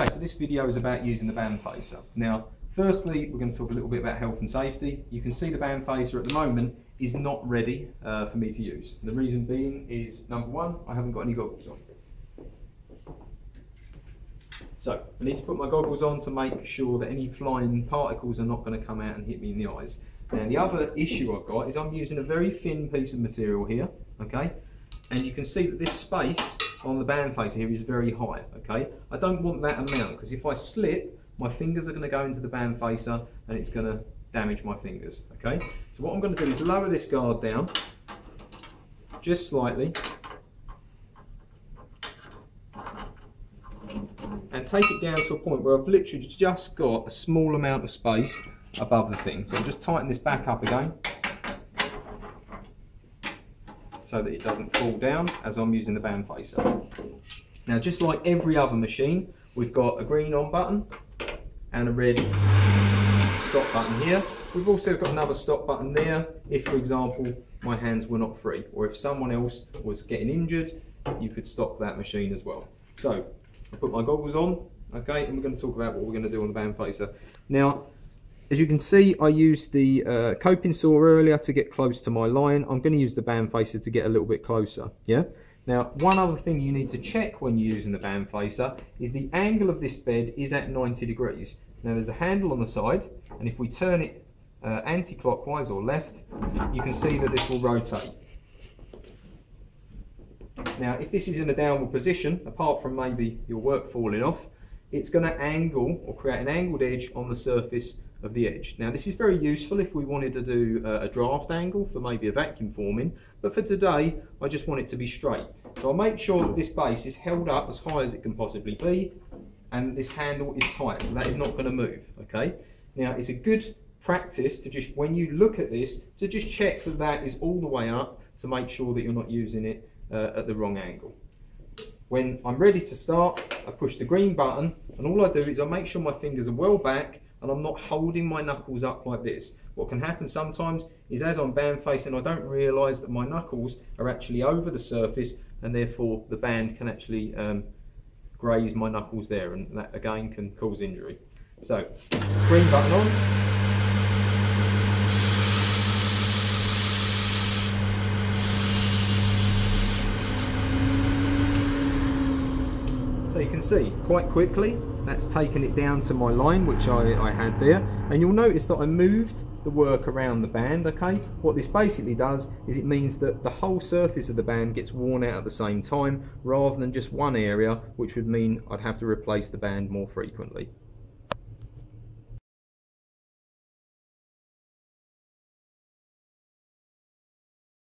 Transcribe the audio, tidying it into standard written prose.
Okay, so this video is about using the band facer. Now, firstly, we're going to talk a little bit about health and safety. You can see the band facer at the moment is not ready for me to use. The reason being is, number one, I haven't got any goggles on. So, I need to put my goggles on to make sure that any flying particles are not going to come out and hit me in the eyes. Now, the other issue I've got is I'm using a very thin piece of material here, okay? And you can see that this space on the band facer here is very high, okay? I don't want that amount, because if I slip, my fingers are going to go into the band facer and it's going to damage my fingers, okay? So what I'm going to do is lower this guard down, just slightly, and take it down to a point where I've literally just got a small amount of space above the thing. So I'll just tighten this back up again, so that it doesn't fall down as I'm using the band facer. Now, just like every other machine, we've got a green on button and a red stop button here. We've also got another stop button there if, for example, my hands were not free, or if someone else was getting injured, you could stop that machine as well. So, I put my goggles on, okay, and we're going to talk about what we're going to do on the band facer. Now, as you can see, I used the coping saw earlier to get close to my line. I'm going to use the band facer to get a little bit closer, yeah? Now, one other thing you need to check when you're using the band facer is the angle of this bed is at 90 degrees. Now, there's a handle on the side, and if we turn it anti-clockwise or left, you can see that this will rotate. Now, if this is in a downward position, apart from maybe your work falling off, it's going to angle or create an angled edge on the surface of the edge. Now, this is very useful if we wanted to do a draft angle for maybe a vacuum forming, but for today, I just want it to be straight. So I'll make sure that this base is held up as high as it can possibly be, and this handle is tight, so that is not going to move, okay? Now, it's a good practice to just, when you look at this, to just check that that is all the way up to make sure that you're not using it at the wrong angle. When I'm ready to start, I push the green button, and all I do is I make sure my fingers are well back and I'm not holding my knuckles up like this. What can happen sometimes is as I'm band facing, I don't realise that my knuckles are actually over the surface, and therefore the band can actually graze my knuckles there, and that again can cause injury. So, green button on. So you can see quite quickly that's taken it down to my line, which I had there, and you'll notice that I moved the work around the band, okay? What this basically does is it means that the whole surface of the band gets worn out at the same time, rather than just one area, which would mean I'd have to replace the band more frequently.